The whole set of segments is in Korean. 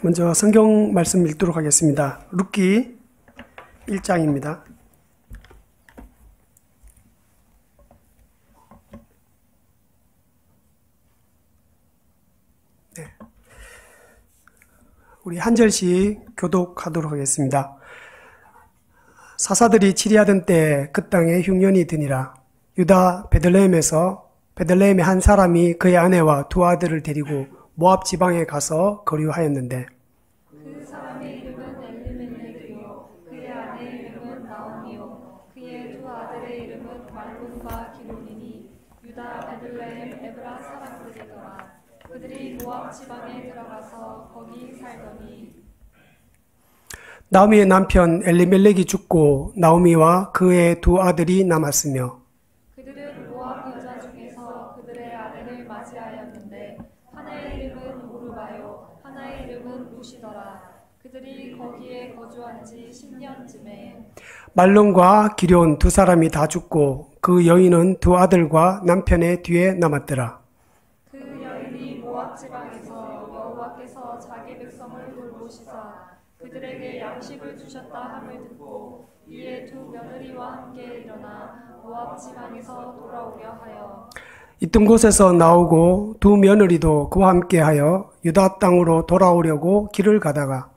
먼저 성경 말씀 읽도록 하겠습니다. 룻기 1장입니다. 네. 우리 한 절씩 교독하도록 하겠습니다. 사사들이 치리하던 때 그 땅에 흉년이 드니라. 유다 베들레헴의 한 사람이 그의 아내와 두 아들을 데리고 모압 지방에 가서 거류하였는데 그 사람의 이름은 엘리멜렉이요 그의 아내의 이름은 나오미요 그의 두 아들의 이름은 말론과 기론이니 유다 베들레헴 에브라 사람들이더라. 그들이 모압 지방에 들어가서 거기 살더니 나오미의 남편 엘리멜렉이 죽고 나오미와 그의 두 아들이 남았으며 그들은 모압 여자 중에서 그들의 아내를 맞이하였는데 하나의 이름은 오르바요 하나의 이름은 룻이더라. 그들이 거기에 거주한 지 10년쯤에 말론과 기럨 두 사람이 다 죽고 그 여인은 두 아들과 남편의 뒤에 남았더라. 그 여인이 모압 지방에서 여호와께서 자기 백성을 돌보시사 그들에게 양식을 주셨다 함을 듣고 이에 두 며느리와 함께 일어나 모압 지방에서 돌아오려 하여 있던 곳에서 나오고 두 며느리도 그와 함께하여 유다 땅으로 돌아오려고 길을 가다가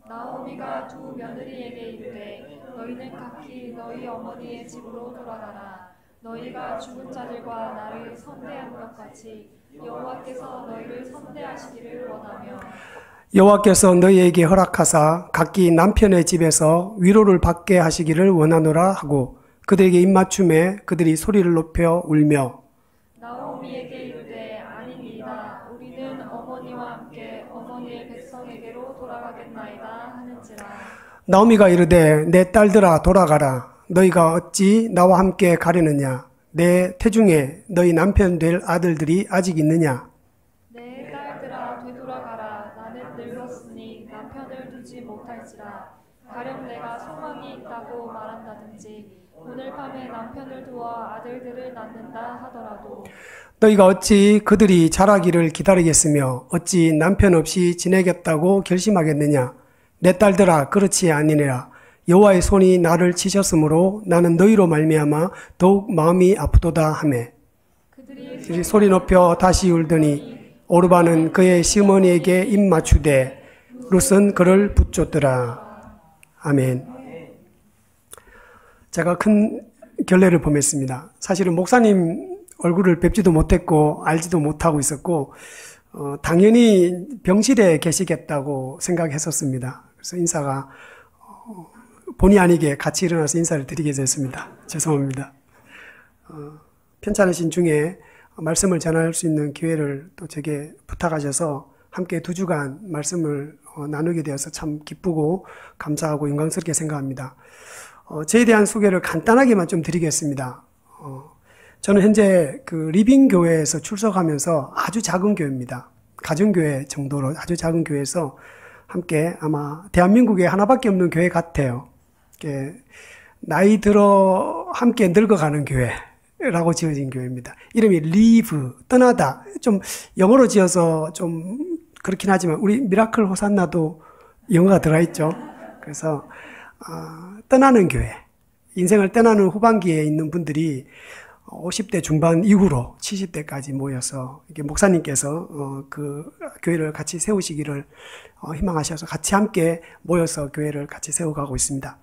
나오미가 두 며느리에게 이르되 너희는 각기 너희 어머니의 집으로 돌아가라. 너희가 죽은 자들과 나를 선대한 것 같이 여호와께서 너희를 선대하시기를 원하며 여호와께서 너희에게 허락하사 각기 남편의 집에서 위로를 받게 하시기를 원하노라 하고 그들에게 입맞춤에 그들이 소리를 높여 울며 나오미에게 이르되 아니니이다. 우리는 어머니와 함께 어머니의 백성에게로 돌아가겠나이다 하는지라. 나오미가 이르되 내 딸들아 돌아가라. 너희가 어찌 나와 함께 가려느냐. 내 태중에 너희 남편 될 아들들이 아직 있느냐. 내 딸들아 되돌아가라. 나는 늙었으니 남편을 두지 못할지라. 가령 내가 소망이 있다고 말한다든지 오늘 밤에 남편을 두어 아들들을 낳는다 하더라도 너희가 어찌 그들이 자라기를 기다리겠으며 어찌 남편 없이 지내겠다고 결심하겠느냐. 내 딸들아 그렇지 아니니라. 여호와의 손이 나를 치셨으므로 나는 너희로 말미암아 더욱 마음이 아프도다 하매 그들이 소리 높여 다시 울더니 오르바는 그의 시어머니에게 입 맞추되 룻은 그를 붙잡더라. 아멘. 제가 큰 결례를 범했습니다. 사실은 목사님 얼굴을 뵙지도 못했고 알지도 못하고 있었고 당연히 병실에 계시겠다고 생각했었습니다. 그래서 인사가 본의 아니게 같이 일어나서 인사를 드리게 됐습니다. 죄송합니다. 편찮으신 중에 말씀을 전할 수 있는 기회를 또 제게 부탁하셔서 함께 2주간 말씀을 나누게 되어서 참 기쁘고 감사하고 영광스럽게 생각합니다. 저에 대한 소개를 간단하게만 좀 드리겠습니다. 저는 현재 그 리빙교회에서 출석하면서 아주 작은 교회입니다. 가정교회 정도로 아주 작은 교회에서 함께 아마 대한민국에 하나밖에 없는 교회 같아요. 나이 들어 함께 늙어가는 교회라고 지어진 교회입니다. 이름이 리브, 떠나다. 좀 영어로 지어서 좀 그렇긴 하지만 우리 미라클 호산나도 영어가 들어있죠. 그래서 떠나는 교회, 인생을 떠나는 후반기에 있는 분들이 50대 중반 이후로 70대까지 모여서 이게 목사님께서 그 교회를 같이 세우시기를 희망하셔서 같이 함께 모여서 교회를 같이 세워가고 있습니다.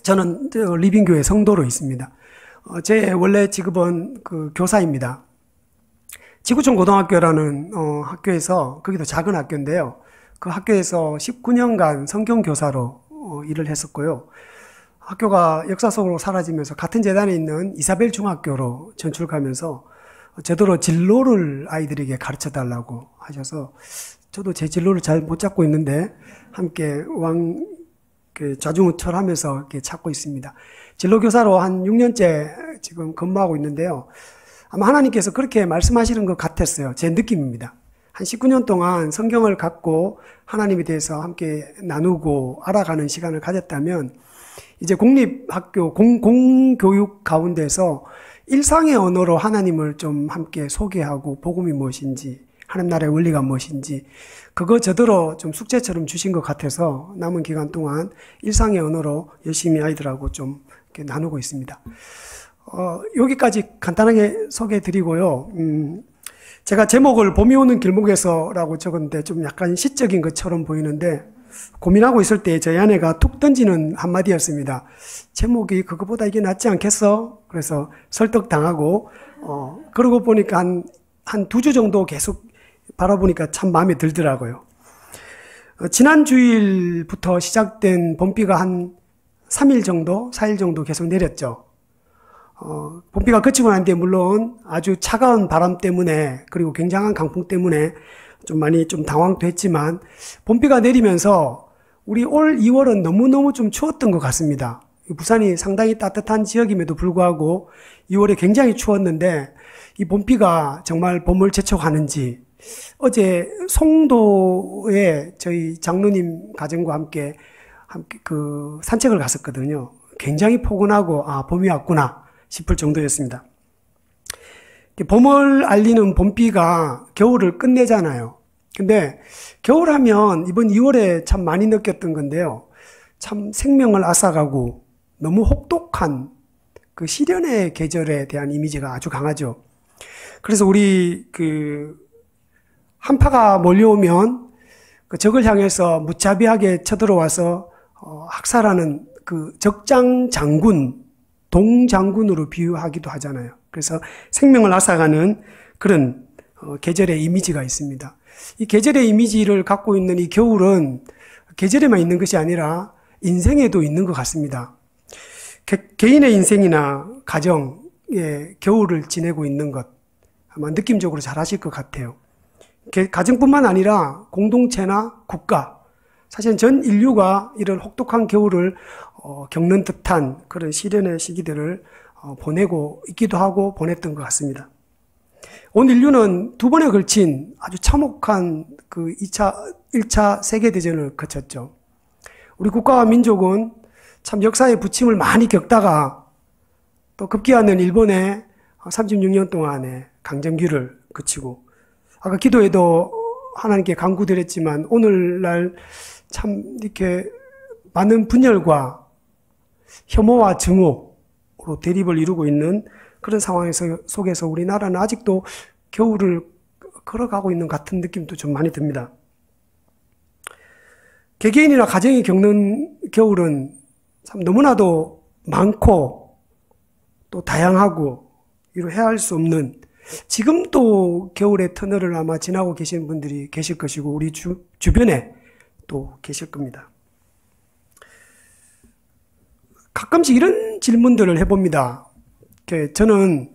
저는 리빙교회 성도로 있습니다. 제 원래 직업은 그 교사입니다. 지구촌 고등학교라는 학교에서 거기도 작은 학교인데요. 그 학교에서 19년간 성경교사로 일을 했었고요. 학교가 역사 속으로 사라지면서 같은 재단에 있는 이사벨 중학교로 전출가면서 제대로 진로를 아이들에게 가르쳐달라고 하셔서 저도 제 진로를 잘 못 잡고 있는데 함께 좌중우철하면서 이렇게 찾고 있습니다. 진로교사로 한 6년째 지금 근무하고 있는데요. 아마 하나님께서 그렇게 말씀하시는 것 같았어요. 제 느낌입니다. 한 19년 동안 성경을 갖고 하나님에 대해서 함께 나누고 알아가는 시간을 가졌다면 이제 공립학교, 공교육 가운데서 일상의 언어로 하나님을 좀 함께 소개하고 복음이 무엇인지 하나님 나라의 원리가 무엇인지 그거 저더러 좀 숙제처럼 주신 것 같아서 남은 기간 동안 일상의 언어로 열심히 아이들하고 좀 이렇게 나누고 있습니다. 여기까지 간단하게 소개해 드리고요. 제가 제목을 봄이 오는 길목에서라고 적었는데 좀 약간 시적인 것처럼 보이는데 고민하고 있을 때 저희 아내가 툭 던지는 한마디였습니다. 제목이 그거보다 이게 낫지 않겠어? 그래서 설득당하고 그러고 보니까 한 2주 정도 계속 바라보니까 참 마음에 들더라고요. 지난 주일부터 시작된 봄비가 한 3일 정도, 4일 정도 계속 내렸죠. 봄비가 그치고 난 뒤에 물론 아주 차가운 바람 때문에 그리고 굉장한 강풍 때문에 좀 많이 좀 당황도 했지만 봄비가 내리면서 우리 올 2월은 너무너무 좀 추웠던 것 같습니다. 부산이 상당히 따뜻한 지역임에도 불구하고 2월에 굉장히 추웠는데 이 봄비가 정말 봄을 재촉하는지 어제 송도에 저희 장로님 가정과 함께 그 산책을 갔었거든요. 굉장히 포근하고 봄이 왔구나 싶을 정도였습니다. 봄을 알리는 봄비가 겨울을 끝내잖아요. 근데 겨울 하면 이번 2월에 참 많이 느꼈던 건데요. 참 생명을 앗아가고 너무 혹독한 그 시련의 계절에 대한 이미지가 아주 강하죠. 그래서 우리 한파가 몰려오면 그 적을 향해서 무자비하게 쳐들어와서 학살하는 그 적장 장군, 동장군으로 비유하기도 하잖아요. 그래서 생명을 앗아가는 그런 계절의 이미지가 있습니다. 이 계절의 이미지를 갖고 있는 이 겨울은 계절에만 있는 것이 아니라 인생에도 있는 것 같습니다. 개인의 인생이나 가정에 겨울을 지내고 있는 것 아마 느낌적으로 잘 아실 것 같아요. 가정뿐만 아니라 공동체나 국가, 사실 전 인류가 이런 혹독한 겨울을 겪는 듯한 그런 시련의 시기들을 보내고 있기도 하고 보냈던 것 같습니다. 온 인류는 2번에 걸친 아주 참혹한 그 1차 세계대전을 거쳤죠. 우리 국가와 민족은 참 역사의 부침을 많이 겪다가 또 급기야는 일본의 36년 동안의 강점기를 거치고 아까 기도에도 하나님께 간구드렸지만 오늘날 참 이렇게 많은 분열과 혐오와 증오로 대립을 이루고 있는 그런 상황 속에서 우리나라는 아직도 겨울을 걸어가고 있는 같은 느낌도 좀 많이 듭니다. 개개인이나 가정이 겪는 겨울은 참 너무나도 많고 또 다양하고 이루 헤아릴 수 없는 지금도 겨울의 터널을 아마 지나고 계신 분들이 계실 것이고 우리 주변에 또 계실 겁니다. 가끔씩 이런 질문들을 해봅니다. 저는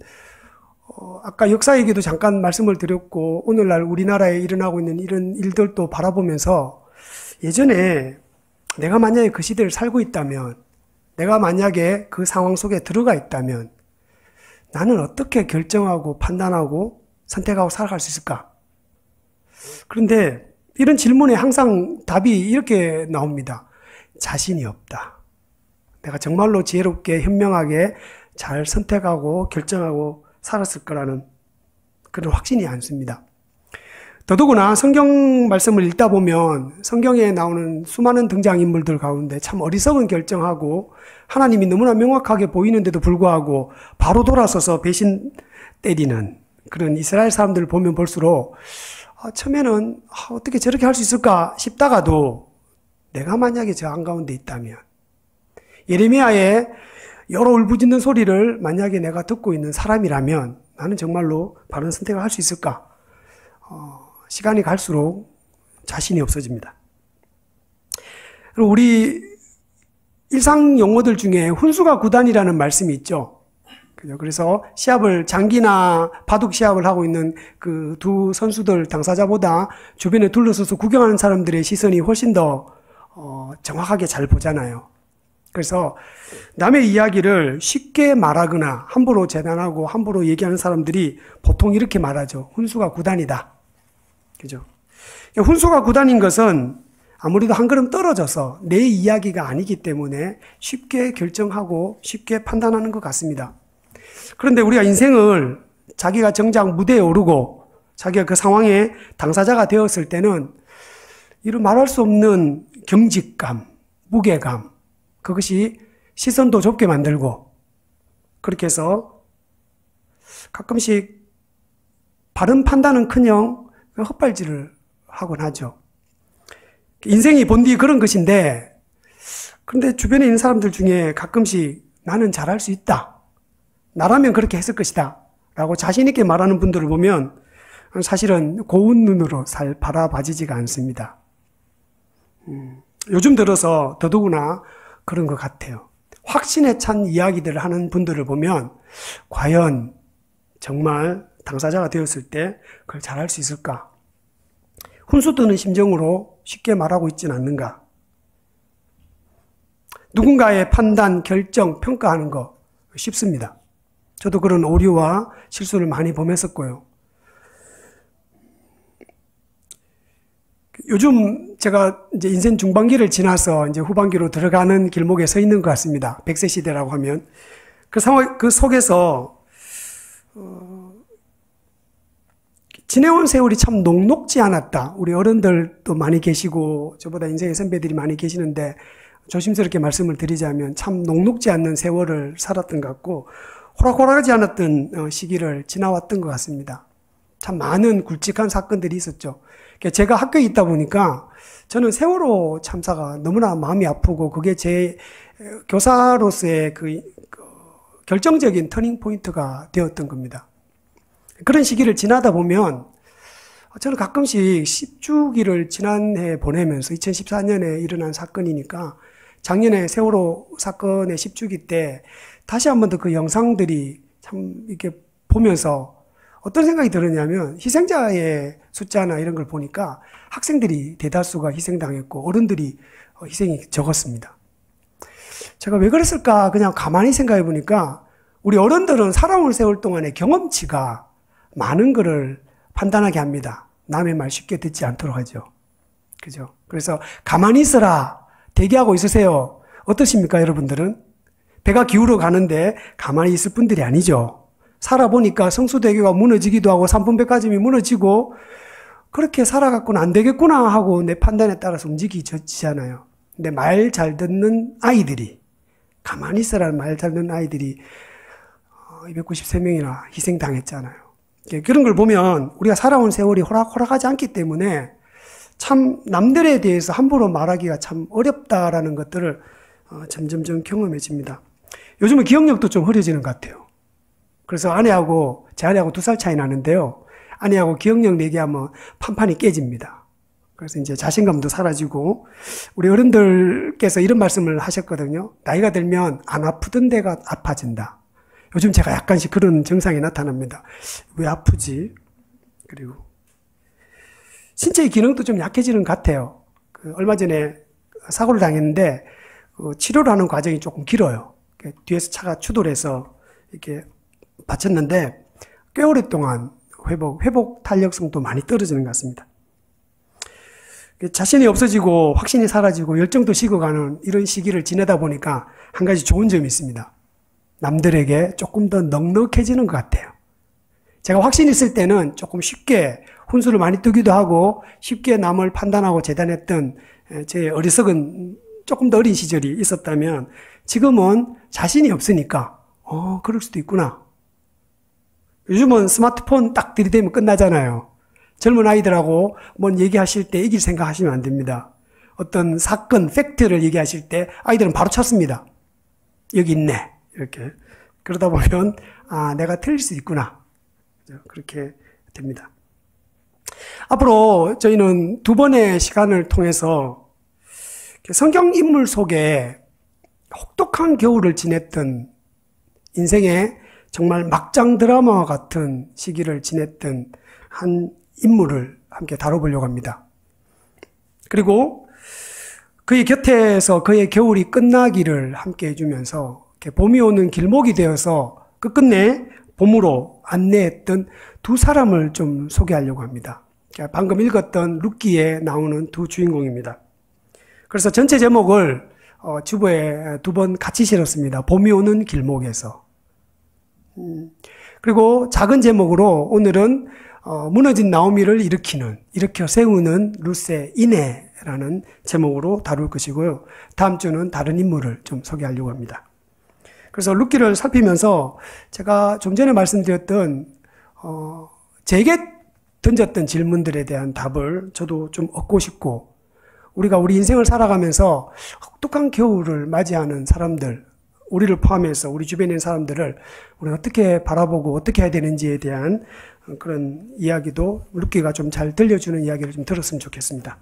아까 역사 얘기도 잠깐 말씀을 드렸고 오늘날 우리나라에 일어나고 있는 이런 일들도 바라보면서 예전에 내가 만약에 그 시대를 살고 있다면 내가 만약에 그 상황 속에 들어가 있다면 나는 어떻게 결정하고 판단하고 선택하고 살아갈 수 있을까? 그런데 이런 질문에 항상 답이 이렇게 나옵니다. 자신이 없다. 내가 정말로 지혜롭게 현명하게 잘 선택하고 결정하고 살았을 거라는 그런 확신이 않습니다. 더더구나 성경 말씀을 읽다 보면 성경에 나오는 수많은 등장인물들 가운데 참 어리석은 결정하고 하나님이 너무나 명확하게 보이는데도 불구하고 바로 돌아서서 배신 때리는 그런 이스라엘 사람들을 보면 볼수록 처음에는 어떻게 저렇게 할 수 있을까 싶다가도 내가 만약에 저 한가운데 있다면 예레미야의 여러 울부짖는 소리를 만약에 내가 듣고 있는 사람이라면 나는 정말로 바른 선택을 할 수 있을까? 시간이 갈수록 자신이 없어집니다. 그리고 우리 일상 용어들 중에 훈수가 구단이라는 말씀이 있죠. 그래서 시합을 장기나 바둑 시합을 하고 있는 그 두 선수들 당사자보다 주변에 둘러서서 구경하는 사람들의 시선이 훨씬 더 정확하게 잘 보잖아요. 그래서 남의 이야기를 쉽게 말하거나 함부로 재단하고 함부로 얘기하는 사람들이 보통 이렇게 말하죠. 훈수가 구단이다. 그죠? 훈수가 구단인 것은 아무래도 한 걸음 떨어져서 내 이야기가 아니기 때문에 쉽게 결정하고 쉽게 판단하는 것 같습니다. 그런데 우리가 인생을 자기가 정작 무대에 오르고 자기가 그 상황의 당사자가 되었을 때는 이루 말할 수 없는 경직감, 무게감, 그것이 시선도 좁게 만들고, 그렇게 해서 가끔씩 바른 판단은커녕 헛발질을 하곤 하죠. 인생이 본디 그런 것인데, 그런데 주변에 있는 사람들 중에 가끔씩 나는 잘할 수 있다, 나라면 그렇게 했을 것이다 라고 자신 있게 말하는 분들을 보면 사실은 고운 눈으로 바라봐지지가 않습니다. 요즘 들어서 더더구나 그런 것 같아요. 확신에 찬 이야기들을 하는 분들을 보면 과연 정말 당사자가 되었을 때 그걸 잘할 수 있을까? 훈수 드는 심정으로 쉽게 말하고 있지는 않는가? 누군가의 판단, 결정, 평가하는 거 쉽습니다. 저도 그런 오류와 실수를 많이 범했었고요. 요즘 제가 이제 인생 중반기를 지나서 이제 후반기로 들어가는 길목에 서 있는 것 같습니다. 100세 시대라고 하면. 그 상황, 그 속에서, 지내온 세월이 참 녹록지 않았다. 우리 어른들도 많이 계시고, 저보다 인생의 선배들이 많이 계시는데, 조심스럽게 말씀을 드리자면 참 녹록지 않는 세월을 살았던 것 같고, 호락호락하지 않았던 시기를 지나왔던 것 같습니다. 참 많은 굵직한 사건들이 있었죠. 제가 학교에 있다 보니까 저는 세월호 참사가 너무나 마음이 아프고 그게 제 교사로서의 그 결정적인 터닝 포인트가 되었던 겁니다. 그런 시기를 지나다 보면 저는 가끔씩 10주기를 지난해 보내면서 2014년에 일어난 사건이니까 작년에 세월호 사건의 10주기 때 다시 한 번 더 그 영상들이 참 이렇게 보면서 어떤 생각이 들었냐면 희생자의 숫자나 이런 걸 보니까 학생들이 대다수가 희생당했고 어른들이 희생이 적었습니다. 제가 왜 그랬을까 그냥 가만히 생각해 보니까 우리 어른들은 살아온 세월 동안의 경험치가 많은 거를 판단하게 합니다. 남의 말 쉽게 듣지 않도록 하죠. 그죠? 그래서 가만히 있어라, 대기하고 있으세요. 어떠십니까, 여러분들은? 배가 기울어 가는데 가만히 있을 분들이 아니죠. 살아보니까 성수대교가 무너지기도 하고 삼풍백화점이 무너지고 그렇게 살아갖고는 안 되겠구나 하고 내 판단에 따라서 움직이잖아요. 근데 말 잘 듣는 아이들이, 가만히 있어라는 말 잘 듣는 아이들이 293명이나 희생당했잖아요. 그런 걸 보면 우리가 살아온 세월이 호락호락하지 않기 때문에 참 남들에 대해서 함부로 말하기가 참 어렵다라는 것들을 점점점 경험해집니다. 요즘은 기억력도 좀 흐려지는 것 같아요. 그래서 제 아내하고 2살 차이 나는데요. 아내하고 기억력 얘기하면 판판이 깨집니다. 그래서 이제 자신감도 사라지고, 우리 어른들께서 이런 말씀을 하셨거든요. 나이가 들면 안 아프던 데가 아파진다. 요즘 제가 약간씩 그런 증상이 나타납니다. 왜 아프지? 그리고 신체의 기능도 좀 약해지는 것 같아요. 얼마 전에 사고를 당했는데 치료를 하는 과정이 조금 길어요. 뒤에서 차가 추돌해서 이렇게 다쳤는데 꽤 오랫동안 회복 탄력성도 많이 떨어지는 것 같습니다. 자신이 없어지고 확신이 사라지고 열정도 식어가는 이런 시기를 지내다 보니까 한 가지 좋은 점이 있습니다. 남들에게 조금 더 넉넉해지는 것 같아요. 제가 확신 있을 때는 조금 쉽게 훈수를 많이 뜨기도 하고 쉽게 남을 판단하고 재단했던 제 어리석은 조금 더 어린 시절이 있었다면 지금은 자신이 없으니까 그럴 수도 있구나. 요즘은 스마트폰 딱 들이대면 끝나잖아요. 젊은 아이들하고 뭔 얘기하실 때 이길 생각하시면 안 됩니다. 어떤 사건, 팩트를 얘기하실 때 아이들은 바로 찾습니다. 여기 있네. 이렇게. 그러다 보면 내가 틀릴 수 있구나. 그렇게 됩니다. 앞으로 저희는 2번의 시간을 통해서 성경 인물 속에 혹독한 겨울을 지냈던 인생의 정말 막장 드라마와 같은 시기를 지냈던 한 인물을 함께 다뤄보려고 합니다. 그리고 그의 곁에서 그의 겨울이 끝나기를 함께 해주면서 봄이 오는 길목이 되어서 끝끝내 봄으로 안내했던 2 사람을 좀 소개하려고 합니다. 방금 읽었던 룻기에 나오는 2 주인공입니다. 그래서 전체 제목을 주보에 2번 같이 실었습니다. 봄이 오는 길목에서. 그리고 작은 제목으로 오늘은 무너진 나오미를 일으켜 세우는 룻의 인애라는 제목으로 다룰 것이고요. 다음 주는 다른 인물을 좀 소개하려고 합니다. 그래서 룻기를 살피면서 제가 좀 전에 말씀드렸던 제게 던졌던 질문들에 대한 답을 저도 좀 얻고 싶고, 우리가 우리 인생을 살아가면서 혹독한 겨울을 맞이하는 사람들, 우리를 포함해서 우리 주변에 있는 사람들을 우리가 어떻게 바라보고 어떻게 해야 되는지에 대한 그런 이야기도 룻기가 좀 잘 들려주는 이야기를 좀 들었으면 좋겠습니다.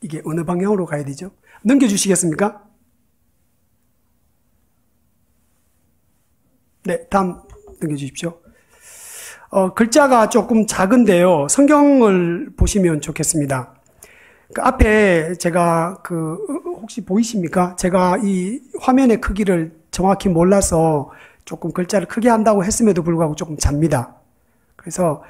이게 어느 방향으로 가야 되죠? 넘겨주시겠습니까? 네, 다음 넘겨주십시오. 글자가 조금 작은데요. 성경을 보시면 좋겠습니다. 그 앞에 제가 혹시 보이십니까? 제가 이 화면의 크기를 정확히 몰라서 조금 글자를 크게 한다고 했음에도 불구하고 조금 잡니다. 그래서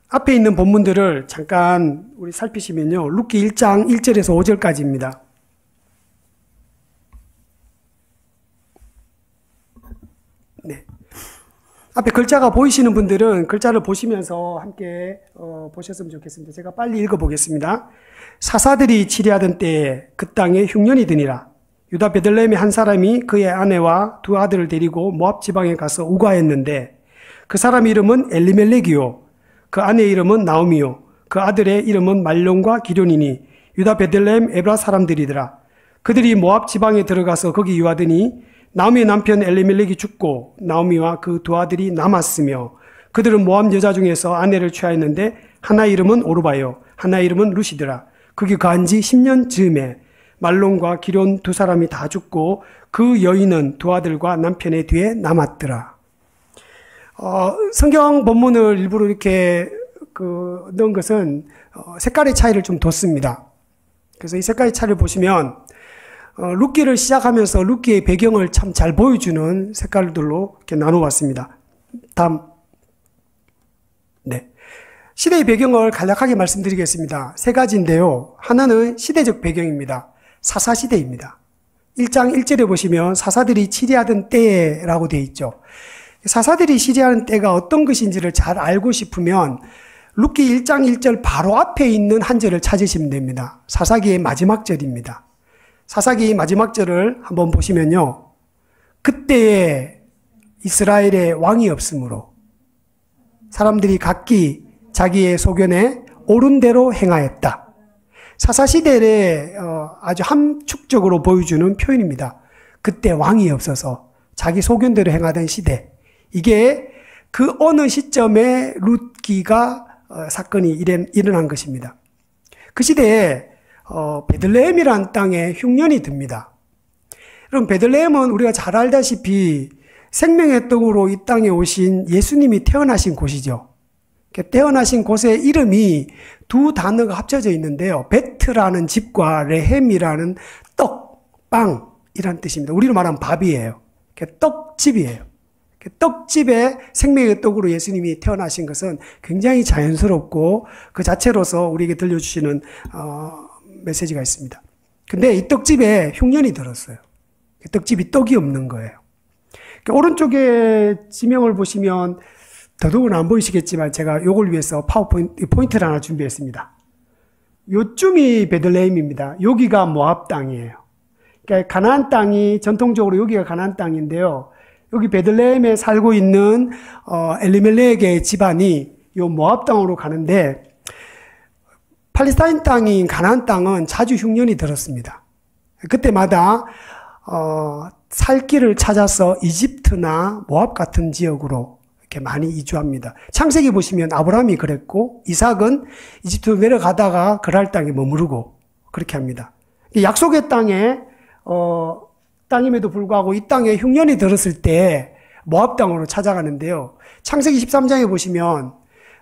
앞에 있는 본문들을 잠깐 우리 살피시면요. 룻기 1장 1절에서 5절까지입니다. 네. 앞에 글자가 보이시는 분들은 글자를 보시면서 함께 보셨으면 좋겠습니다. 제가 빨리 읽어보겠습니다. 사사들이 치리하던 때에 그 땅에 흉년이 드니라. 유다 베들레헴의 한 사람이 그의 아내와 두 아들을 데리고 모압 지방에 가서 우거했는데 그 사람 이름은 엘리멜렉이요 그 아내 이름은 나오미요 그 아들의 이름은 말론과 기럐이니 유다 베들레헴 에브라 사람들이더라. 그들이 모압 지방에 들어가서 거기 유하더니 나오미의 남편 엘리멜렉이 죽고 나오미와 그 두 아들이 남았으며 그들은 모압 여자 중에서 아내를 취하였는데 하나 이름은 오르바요 하나 이름은 룻이더라. 거기 거한 지 10년 즈음에 말론과 기럐 두 사람이 다 죽고 그 여인은 두 아들과 남편의 뒤에 남았더라. 성경 본문을 일부러 이렇게 넣은 것은 색깔의 차이를 좀 뒀습니다. 그래서 이 색깔의 차이를 보시면 룻기를 시작하면서 룻기의 배경을 참 잘 보여주는 색깔들로 이렇게 나눠봤습니다. 다음. 네. 시대의 배경을 간략하게 말씀드리겠습니다. 세 가지인데요. 하나는 시대적 배경입니다. 사사시대입니다. 1장 1절에 보시면 사사들이 치리하던 때라고 되어 있죠. 사사들이 치리하는 때가 어떤 것인지를 잘 알고 싶으면 룻기 1장 1절 바로 앞에 있는 한 절을 찾으시면 됩니다. 사사기의 마지막 절입니다. 사사기 마지막 절을 한번 보시면요. 그때에 이스라엘에 왕이 없으므로 사람들이 각기 자기의 소견에 옳은 대로 행하였다. 사사시대를 아주 함축적으로 보여주는 표현입니다. 그때 왕이 없어서 자기 소견대로 행하던 시대. 이게 그 어느 시점에 룻기가 사건이 일어난 것입니다. 그 시대에 베들레헴이라는 땅에 흉년이 듭니다. 그럼 베들레헴은 우리가 잘 알다시피 생명의 떡으로 이 땅에 오신 예수님이 태어나신 곳이죠. 태어나신 곳의 이름이 두 단어가 합쳐져 있는데요. 베트라는 집과 레헴이라는 떡, 빵이라는 뜻입니다. 우리로 말하면 밥이에요. 떡집이에요. 떡집에 생명의 떡으로 예수님이 태어나신 것은 굉장히 자연스럽고 그 자체로서 우리에게 들려주시는 메시지가 있습니다. 근데 이 떡집에 흉년이 들었어요. 떡집이 떡이 없는 거예요. 오른쪽에 지명을 보시면 더더욱은 안 보이시겠지만 제가 요걸 위해서 포인트를 하나 준비했습니다. 요쯤이 베들레헴입니다. 여기가 모압 땅이에요. 그러니까 가나안 땅이 전통적으로 여기가 가나안 땅인데요. 여기 베들레헴에 살고 있는 엘리멜렉의 집안이 요 모압 땅으로 가는데 팔레스타인 땅인 가나안 땅은 자주 흉년이 들었습니다. 그때마다 살 길을 찾아서 이집트나 모압 같은 지역으로 이렇게 많이 이주합니다. 창세기 보시면 아브라함이 그랬고 이삭은 이집트로 내려가다가 그랄 땅에 머무르고 그렇게 합니다. 약속의 땅에 땅임에도 불구하고 이 땅에 흉년이 들었을 때 모압 땅으로 찾아가는데요. 창세기 13장에 보시면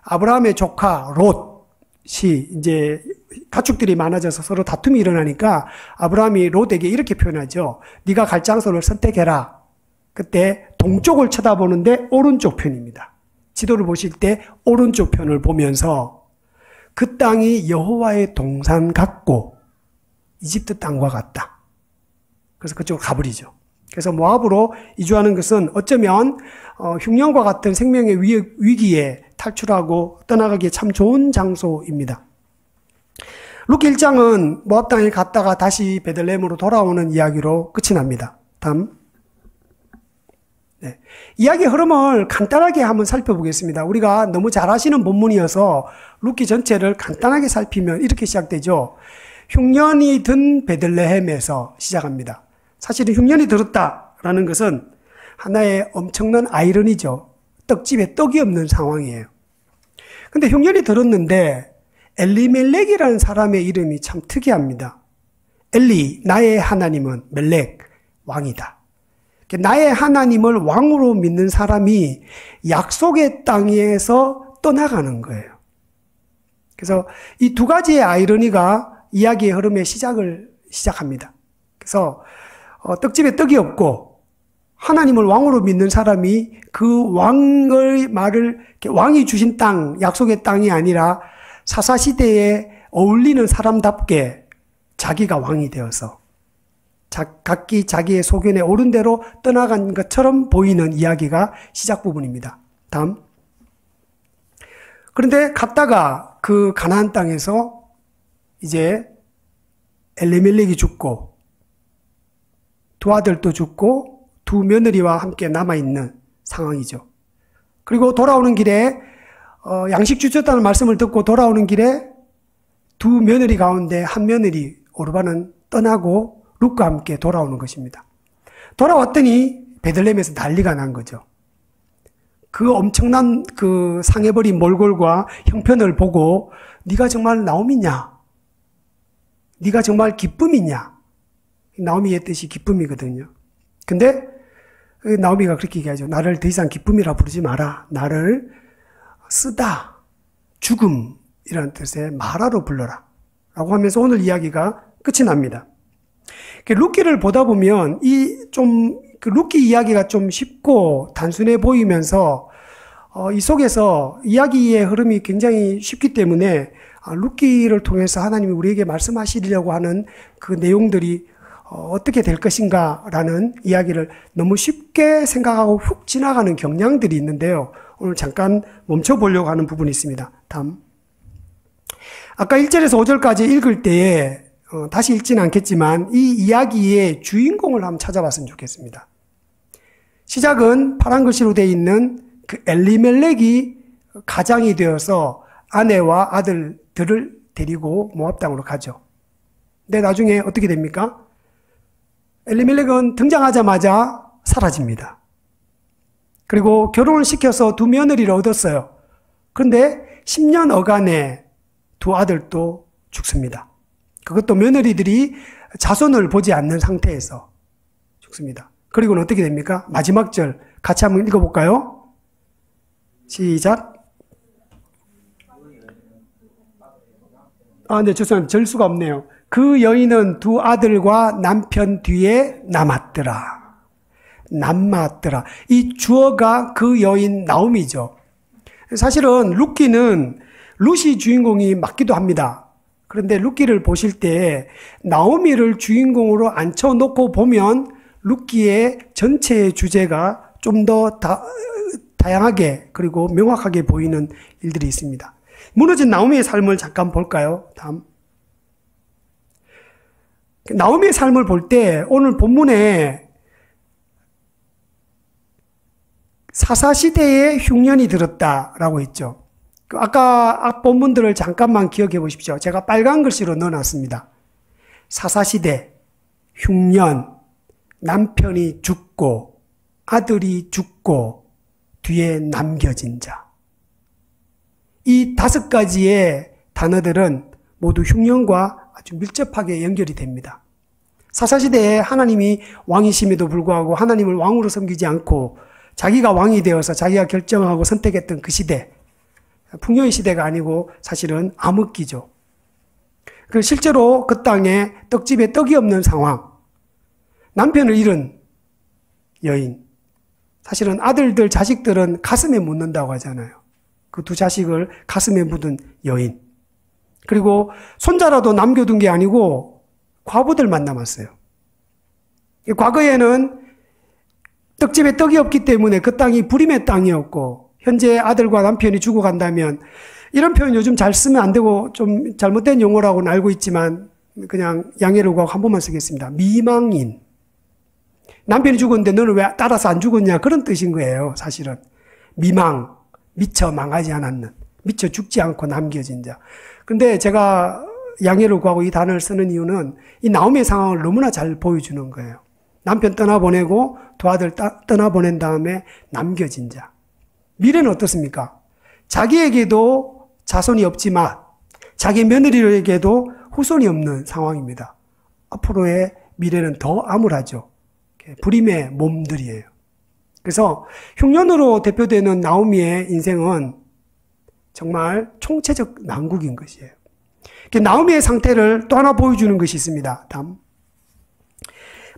아브라함의 조카 롯이 이제 가축들이 많아져서 서로 다툼이 일어나니까 아브라함이 롯에게 이렇게 표현하죠. 네가 갈 장소를 선택해라. 그때 동쪽을 쳐다보는데 오른쪽 편입니다. 지도를 보실 때 오른쪽 편을 보면서 그 땅이 여호와의 동산 같고 이집트 땅과 같다. 그래서 그쪽으로 가버리죠. 그래서 모압으로 이주하는 것은 어쩌면 흉년과 같은 생명의 위기에 탈출하고 떠나가기에 참 좋은 장소입니다. 룻기 1장은 모압 땅에 갔다가 다시 베들레헴으로 돌아오는 이야기로 끝이 납니다. 다음. 네. 이야기의 흐름을 간단하게 한번 살펴보겠습니다. 우리가 너무 잘 아시는 본문이어서 룻기 전체를 간단하게 살피면 이렇게 시작되죠. 흉년이 든 베들레헴에서 시작합니다. 사실은 흉년이 들었다라는 것은 하나의 엄청난 아이러니죠. 떡집에 떡이 없는 상황이에요. 근데 흉년이 들었는데 엘리멜렉이라는 사람의 이름이 참 특이합니다. 엘리, 나의 하나님은 멜렉, 왕이다. 나의 하나님을 왕으로 믿는 사람이 약속의 땅에서 떠나가는 거예요. 그래서 이 두 가지의 아이러니가 이야기의 흐름의 시작합니다. 그래서 떡집에 떡이 없고 하나님을 왕으로 믿는 사람이 그 왕의 말을, 왕이 주신 땅, 약속의 땅이 아니라 사사시대에 어울리는 사람답게 자기가 왕이 되어서 각기 자기의 소견에 옳은 대로 떠나간 것처럼 보이는 이야기가 시작 부분입니다. 다음. 그런데 갔다가 그 가나안 땅에서 이제 엘리멜렉이 죽고 두 아들도 죽고 두 며느리와 함께 남아있는 상황이죠. 그리고 돌아오는 길에 양식 주셨다는 말씀을 듣고 돌아오는 길에 두 며느리 가운데 한 며느리 오르바는 떠나고 룻과 함께 돌아오는 것입니다. 돌아왔더니 베들레헴에서 난리가 난 거죠. 그 엄청난 그 상해버린 몰골과 형편을 보고 네가 정말 나오미냐? 네가 정말 기쁨이냐? 나오미의 뜻이 기쁨이거든요. 근데 나오미가 그렇게 얘기하죠. 나를 더 이상 기쁨이라 부르지 마라. 나를 쓰다, 죽음이라는 뜻의 마라로 불러라. 라고 하면서 오늘 이야기가 끝이 납니다. 룻기를 보다 보면 그 룻기 이야기가 좀 쉽고 단순해 보이면서 이 속에서 이야기의 흐름이 굉장히 쉽기 때문에 룻기를 통해서 하나님이 우리에게 말씀하시려고 하는 그 내용들이 어떻게 될 것인가라는 이야기를 너무 쉽게 생각하고 훅 지나가는 경향들이 있는데요. 오늘 잠깐 멈춰보려고 하는 부분이 있습니다. 다음. 아까 1절에서 5절까지 읽을 때에 다시 읽지는 않겠지만 이 이야기의 주인공을 한번 찾아봤으면 좋겠습니다. 시작은 파란 글씨로 되어 있는 그 엘리멜렉이 가장이 되어서 아내와 아들들을 데리고 모압 땅으로 가죠. 근데 나중에 어떻게 됩니까? 엘리멜렉은 등장하자마자 사라집니다. 그리고 결혼을 시켜서 두 며느리를 얻었어요. 그런데 10년 어간에 두 아들도 죽습니다. 그것도 며느리들이 자손을 보지 않는 상태에서 죽습니다. 그리고는 어떻게 됩니까? 마지막 절 같이 한번 읽어볼까요? 시작. 네, 죄송합니다. 절수가 없네요. 그 여인은 두 아들과 남편 뒤에 남았더라. 이 주어가 그 여인 나오미죠. 사실은 룻기는 룻이 주인공이 맞기도 합니다. 그런데 룻기를 보실 때 나오미를 주인공으로 앉혀놓고 보면 룻기의 전체의 주제가 좀 더 다양하게 그리고 명확하게 보이는 일들이 있습니다. 무너진 나오미의 삶을 잠깐 볼까요? 다음. 나오미의 삶을 볼 때 오늘 본문에 사사시대에 흉년이 들었다라고 했죠. 아까 앞 본문들을 잠깐만 기억해 보십시오. 제가 빨간 글씨로 넣어놨습니다. 사사시대, 흉년, 남편이 죽고 아들이 죽고 뒤에 남겨진 자. 이 5가지의 단어들은 모두 흉년과 아주 밀접하게 연결이 됩니다. 사사시대에 하나님이 왕이심에도 불구하고 하나님을 왕으로 섬기지 않고 자기가 왕이 되어서 자기가 결정하고 선택했던 그 시대, 풍요의 시대가 아니고 사실은 암흑기죠. 실제로 그 땅에 떡집에 떡이 없는 상황, 남편을 잃은 여인, 사실은 아들들, 자식들은 가슴에 묻는다고 하잖아요. 그 두 자식을 가슴에 묻은 여인. 그리고 손자라도 남겨둔 게 아니고 과부들만 남았어요. 과거에는 떡집에 떡이 없기 때문에 그 땅이 불임의 땅이었고 현재 아들과 남편이 죽어간다면 이런 표현 요즘 잘 쓰면 안 되고 좀 잘못된 용어라고는 알고 있지만 그냥 양해를 구하고 한 번만 쓰겠습니다. 미망인. 남편이 죽었는데 너는 왜 따라서 안 죽었냐 그런 뜻인 거예요. 사실은. 미망. 미처 망하지 않았는. 미처 죽지 않고 남겨진 자. 근데 제가 양해를 구하고 이 단어를 쓰는 이유는 이 나오미의 상황을 너무나 잘 보여주는 거예요. 남편 떠나보내고 두 아들 떠나보낸 다음에 남겨진 자. 미래는 어떻습니까? 자기에게도 자손이 없지만 자기 며느리에게도 후손이 없는 상황입니다. 앞으로의 미래는 더 암울하죠. 불임의 몸들이에요. 그래서 흉년으로 대표되는 나오미의 인생은 정말 총체적 난국인 것이에요. 나오미의 상태를 또 하나 보여주는 것이 있습니다. 다음.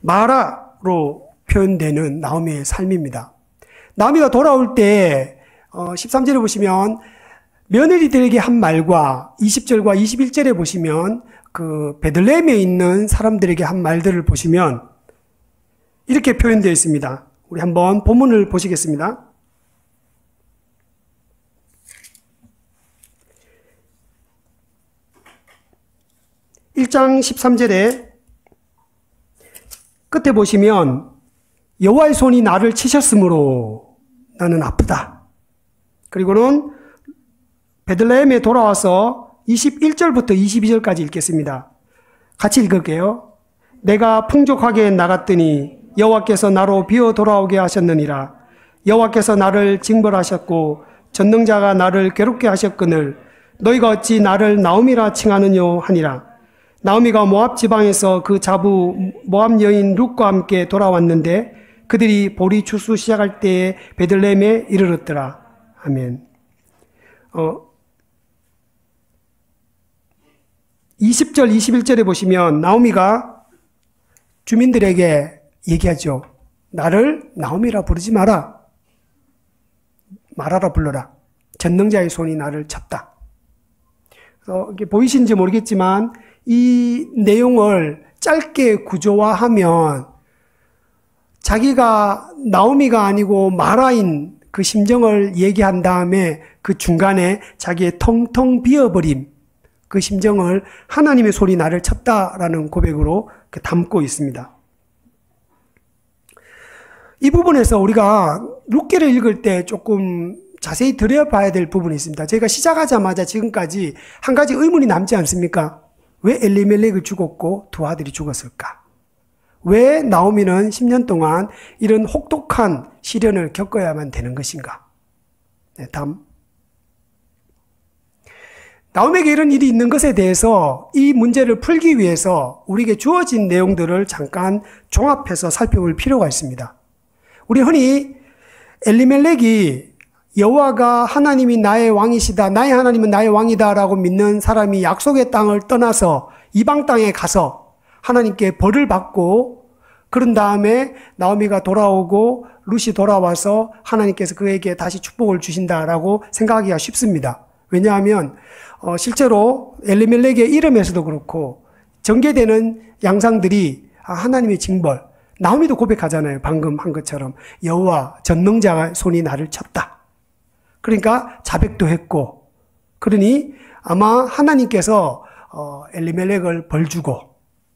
마라로 표현되는 나오미의 삶입니다. 나오미가 돌아올 때 13절에 보시면 며느리들에게 한 말과 20절과 21절에 보시면 그 베들레헴에 있는 사람들에게 한 말들을 보시면 이렇게 표현되어 있습니다. 우리 한번 본문을 보시겠습니다. 1장 13절에 끝에 보시면 여호와의 손이 나를 치셨으므로 나는 아프다. 그리고는 베들레헴에 돌아와서 21절부터 22절까지 읽겠습니다. 같이 읽을게요. 내가 풍족하게 나갔더니 여호와께서 나로 비어 돌아오게 하셨느니라. 여호와께서 나를 징벌하셨고 전능자가 나를 괴롭게 하셨거늘 너희가 어찌 나를 나오미라 칭하느뇨 하니라. 나오미가 모압 지방에서 그 자부 모압 여인 룻과 함께 돌아왔는데 그들이 보리 추수 시작할 때에 베들레헴에 이르렀더라. 아멘. 20절 21절에 보시면 나오미가 주민들에게 얘기하죠. 나를 나오미라 부르지 마라. 말하라 불러라. 전능자의 손이 나를 쳤다. 그래서 이게 보이시는지 모르겠지만 이 내용을 짧게 구조화하면 자기가 나오미가 아니고 마라인 그 심정을 얘기한 다음에 그 중간에 자기의 텅텅 비어버림 그 심정을 하나님의 손이 나를 쳤다라는 고백으로 담고 있습니다. 이 부분에서 우리가 룻기를 읽을 때 조금 자세히 들여봐야 될 부분이 있습니다. 저희가 시작하자마자 지금까지 한 가지 의문이 남지 않습니까? 왜 엘리멜렉이 죽었고 두 아들이 죽었을까? 왜 나오미는 10년 동안 이런 혹독한 시련을 겪어야만 되는 것인가? 네, 다음. 나오미에게 이런 일이 있는 것에 대해서 이 문제를 풀기 위해서 우리에게 주어진 내용들을 잠깐 종합해서 살펴볼 필요가 있습니다. 우리 흔히 엘리멜렉이 여호와가 하나님이 나의 왕이시다, 나의 하나님은 나의 왕이다라고 믿는 사람이 약속의 땅을 떠나서 이방 땅에 가서 하나님께 벌을 받고 그런 다음에 나오미가 돌아오고 룻이 돌아와서 하나님께서 그에게 다시 축복을 주신다라고 생각하기가 쉽습니다. 왜냐하면 실제로 엘리멜렉의 이름에서도 그렇고 전개되는 양상들이 하나님의 징벌, 나오미도 고백하잖아요. 방금 한 것처럼 여호와 전능자가 손이 나를 쳤다. 그러니까 자백도 했고 그러니 아마 하나님께서 엘리멜렉을 벌주고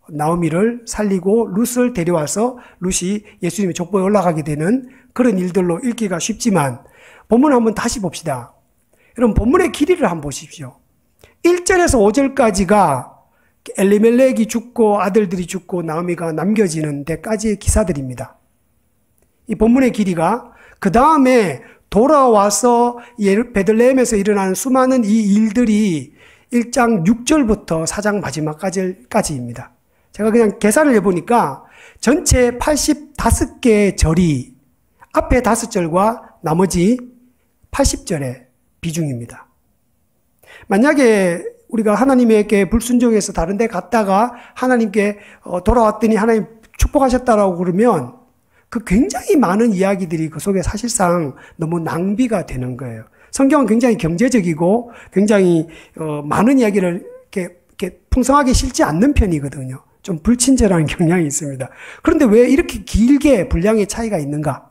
나오미를 살리고 룻을 데려와서 룻이 예수님의 족보에 올라가게 되는 그런 일들로 읽기가 쉽지만 본문을 한번 다시 봅시다. 여러분 본문의 길이를 한번 보십시오. 1절에서 5절까지가 엘리멜렉이 죽고 아들들이 죽고 나오미가 남겨지는 데까지의 기사들입니다. 이 본문의 길이가 그 다음에 돌아와서 베들레헴에서 일어나는 수많은 이 일들이 1장 6절부터 4장 마지막까지입니다. 제가 그냥 계산을 해보니까 전체 85개의 절이 앞에 5절과 나머지 80절의 비중입니다. 만약에 우리가 하나님에게 불순종해서 다른 데 갔다가 하나님께 돌아왔더니 하나님 축복하셨다라고 그러면 그 굉장히 많은 이야기들이 그 속에 사실상 너무 낭비가 되는 거예요. 성경은 굉장히 경제적이고 굉장히 많은 이야기를 이렇게 풍성하게 실지 않는 편이거든요. 좀 불친절한 경향이 있습니다. 그런데 왜 이렇게 길게 분량의 차이가 있는가?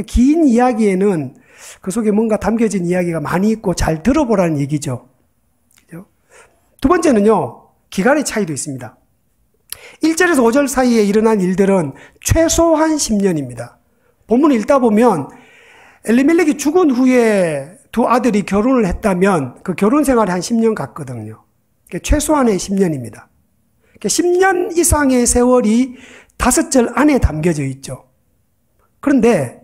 긴 이야기에는 그 속에 뭔가 담겨진 이야기가 많이 있고 잘 들어보라는 얘기죠. 그죠? 두 번째는요, 기간의 차이도 있습니다. 1절에서 5절 사이에 일어난 일들은 최소한 10년입니다. 본문을 읽다 보면 엘리멜렉이 죽은 후에 두 아들이 결혼을 했다면 그 결혼 생활이 한 10년 같거든요. 최소한의 10년입니다. 10년 이상의 세월이 5절 안에 담겨져 있죠. 그런데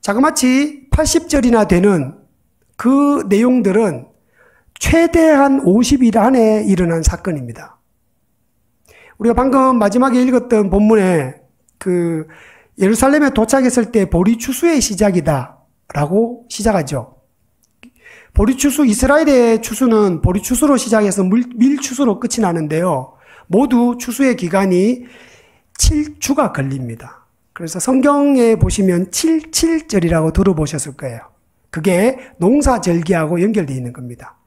자그마치 80절이나 되는 그 내용들은 최대한 50일 안에 일어난 사건입니다. 우리가 방금 마지막에 읽었던 본문에 그 예루살렘에 도착했을 때 보리추수의 시작이다라고 시작하죠. 보리추수, 이스라엘의 추수는 보리추수로 시작해서 밀추수로 끝이 나는데요. 모두 추수의 기간이 7주가 걸립니다. 그래서 성경에 보시면 77절이라고 들어보셨을 거예요. 그게 농사절기하고 연결되어 있는 겁니다.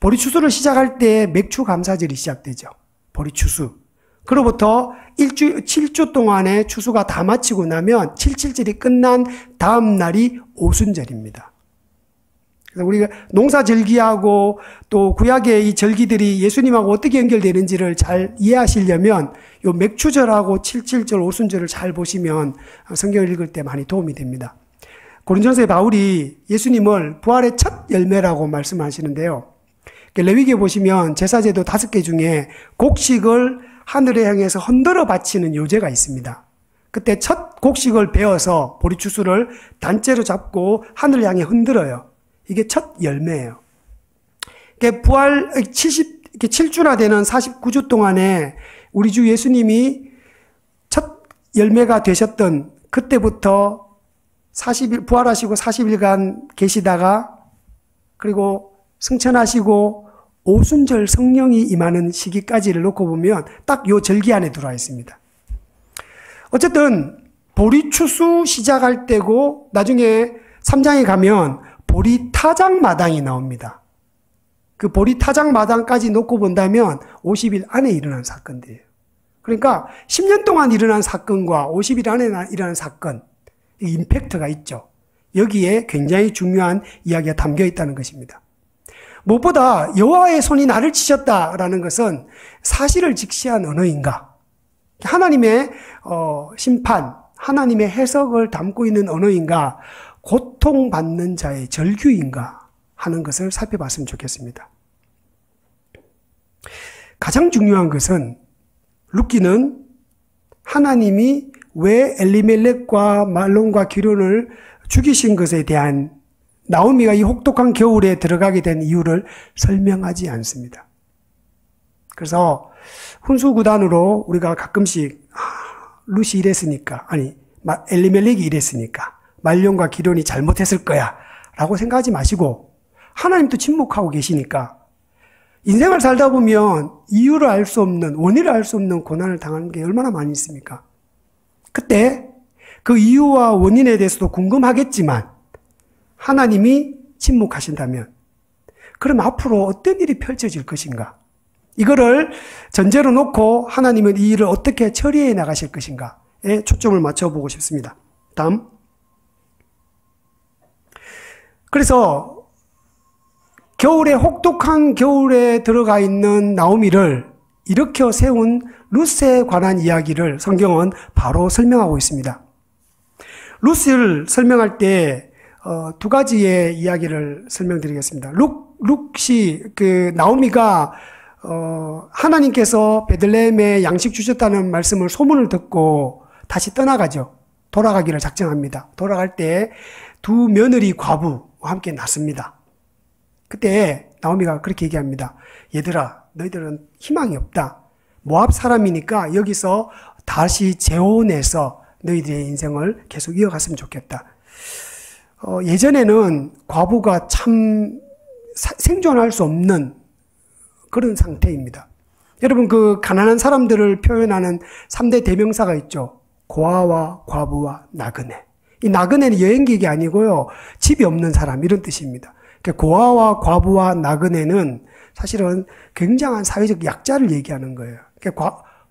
보리추수를 시작할 때 맥추감사절이 시작되죠. 보리추수. 그로부터 7주 동안의 추수가 다 마치고 나면 77절이 끝난 다음 날이 오순절입니다. 그래서 우리가 농사절기하고 또 구약의 이 절기들이 예수님하고 어떻게 연결되는지를 잘 이해하시려면 요 맥추절하고 77절 오순절을 잘 보시면 성경을 읽을 때 많이 도움이 됩니다. 고린전서의 바울이 예수님을 부활의 첫 열매라고 말씀하시는데요. 레위기에 보시면 제사제도 5개 중에 곡식을 하늘에 향해서 흔들어 바치는 요제가 있습니다. 그때 첫 곡식을 베어서 보리추수를 단째로 잡고 하늘을 향해 흔들어요. 이게 첫 열매예요. 부활 7주나 되는 49주 동안에 우리 주 예수님이 첫 열매가 되셨던 그때부터 40일, 부활하시고 40일간 계시다가 그리고 승천하시고 오순절 성령이 임하는 시기까지를 놓고 보면 딱 요 절기 안에 들어와 있습니다. 어쨌든 보리추수 시작할 때고 나중에 3장에 가면 보리타작마당이 나옵니다. 그 보리타작마당까지 놓고 본다면 50일 안에 일어난 사건들이에요. 그러니까 10년 동안 일어난 사건과 50일 안에 일어난 사건, 임팩트가 있죠. 여기에 굉장히 중요한 이야기가 담겨 있다는 것입니다. 무엇보다 여호와의 손이 나를 치셨다라는 것은 사실을 직시한 언어인가? 하나님의 심판, 하나님의 해석을 담고 있는 언어인가? 고통받는 자의 절규인가? 하는 것을 살펴봤으면 좋겠습니다. 가장 중요한 것은 룻기는 하나님이 왜 엘리멜렉과 말론과 기론을 죽이신 것에 대한 나오미가 이 혹독한 겨울에 들어가게 된 이유를 설명하지 않습니다. 그래서 훈수구단으로 우리가 가끔씩 룻이 이랬으니까, 아니 엘리멜렉이 이랬으니까 말론과 기론이 잘못했을 거야 라고 생각하지 마시고 하나님도 침묵하고 계시니까 인생을 살다 보면 이유를 알 수 없는, 원인을 알 수 없는 고난을 당하는 게 얼마나 많이 있습니까? 그때 그 이유와 원인에 대해서도 궁금하겠지만 하나님이 침묵하신다면 그럼 앞으로 어떤 일이 펼쳐질 것인가? 이거를 전제로 놓고 하나님은 이 일을 어떻게 처리해 나가실 것인가에 초점을 맞춰보고 싶습니다. 다음. 그래서 겨울에 혹독한 겨울에 들어가 있는 나오미를 일으켜 세운 룻에 관한 이야기를 성경은 바로 설명하고 있습니다. 룻을 설명할 때 두 가지의 이야기를 설명드리겠습니다. 룻이 나오미가 하나님께서 베들레헴에 양식 주셨다는 말씀을 소문을 듣고 다시 떠나가죠. 돌아가기를 작정합니다. 돌아갈 때 두 며느리 과부와 함께 났습니다. 그때 나오미가 그렇게 얘기합니다. 얘들아, 너희들은 희망이 없다. 모압 사람이니까 여기서 다시 재혼해서 너희들의 인생을 계속 이어갔으면 좋겠다. 예전에는 과부가 참 생존할 수 없는 그런 상태입니다. 여러분, 그 가난한 사람들을 표현하는 3대 대명사가 있죠. 고아와 과부와 나그네. 이 나그네는 여행객이 아니고요, 집이 없는 사람, 이런 뜻입니다. 고아와 과부와 나그네는 사실은 굉장한 사회적 약자를 얘기하는 거예요.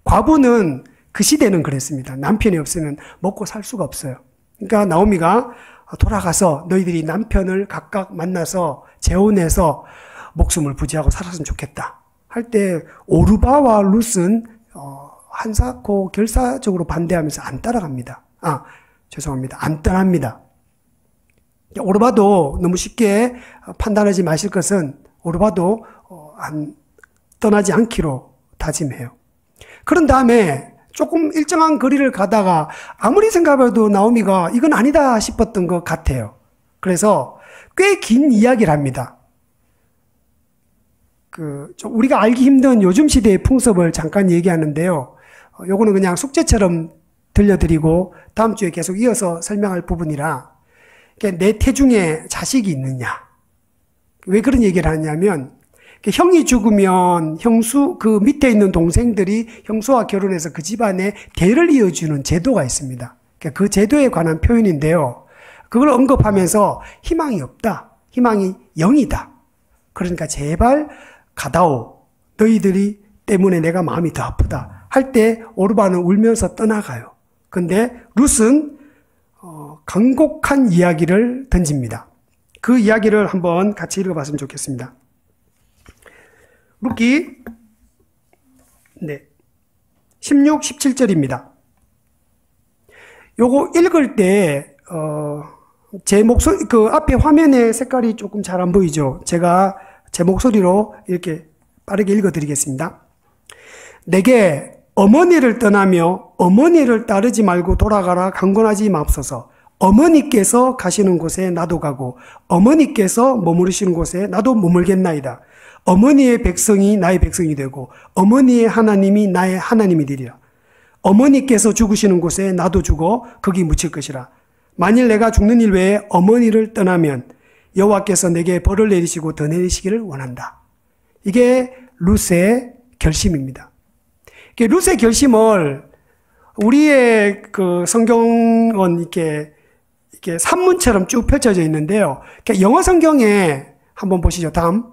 과부는 그 시대는 그랬습니다. 남편이 없으면 먹고 살 수가 없어요. 그러니까 나오미가 돌아가서 너희들이 남편을 각각 만나서 재혼해서 목숨을 부지하고 살았으면 좋겠다 할 때 오르바와 룻은 한사코 결사적으로 반대하면서 안 따라갑니다. 죄송합니다. 안 떠납니다. 오르바도 너무 쉽게 판단하지 마실 것은 오르바도 안 떠나지 않기로 다짐해요. 그런 다음에 조금 일정한 거리를 가다가 아무리 생각해도 나오미가 이건 아니다 싶었던 것 같아요. 그래서 꽤 긴 이야기를 합니다. 우리가 알기 힘든 요즘 시대의 풍습을 잠깐 얘기하는데요. 요거는 그냥 숙제처럼 들려드리고 다음 주에 계속 이어서 설명할 부분이라 내 태중에 자식이 있느냐. 왜 그런 얘기를 하냐면 형이 죽으면 그 밑에 있는 동생들이 형수와 결혼해서 그 집안의 대를 이어주는 제도가 있습니다. 그 제도에 관한 표현인데요. 그걸 언급하면서 희망이 없다. 희망이 0이다. 그러니까 제발 가다오. 너희들이 때문에 내가 마음이 더 아프다. 할 때 오르바는 울면서 떠나가요. 근데 룻은 간곡한 이야기를 던집니다. 그 이야기를 한번 같이 읽어봤으면 좋겠습니다. 룻기 16, 17절입니다. 요거 읽을 때 제 목소리 앞에 화면에 색깔이 조금 잘 안 보이죠. 제가 제 목소리로 이렇게 빠르게 읽어드리겠습니다. 내게 어머니를 떠나며 어머니를 따르지 말고 돌아가라 강권하지 마옵소서. 어머니께서 가시는 곳에 나도 가고 어머니께서 머무르시는 곳에 나도 머물겠나이다. 어머니의 백성이 나의 백성이 되고 어머니의 하나님이 나의 하나님이 되리라. 어머니께서 죽으시는 곳에 나도 죽어 거기 묻힐 것이라. 만일 내가 죽는 일 외에 어머니를 떠나면 여호와께서 내게 벌을 내리시고 더 내리시기를 원한다. 이게 룻의 결심입니다. 룻의 결심을 우리의 성경은 이렇게 산문처럼 쭉 펼쳐져 있는데요. 영어 성경에 한번 보시죠. 다음.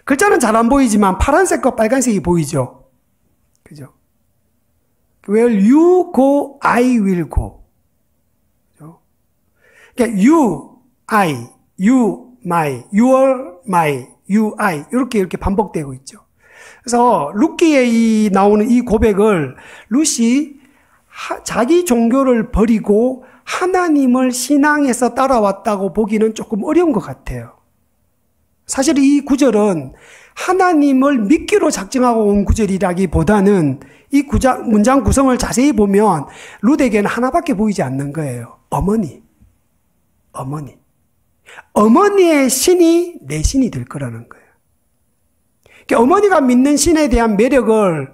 글자는 잘 안 보이지만 파란색과 빨간색이 보이죠. 그죠? Where you go, I will go. 그죠? 그러니까 you, I, you, my, your, my, you, I 이렇게 반복되고 있죠. 그래서 룻기에 나오는 이 고백을 룻이 자기 종교를 버리고 하나님을 신앙해서 따라왔다고 보기는 조금 어려운 것 같아요. 사실 이 구절은 하나님을 믿기로 작정하고 온 구절이라기보다는 이 문장 구성을 자세히 보면 룻에게는 하나밖에 보이지 않는 거예요. 어머니. 어머니의 신이 내 신이 될 거라는 거예요. 그러니까 어머니가 믿는 신에 대한 매력을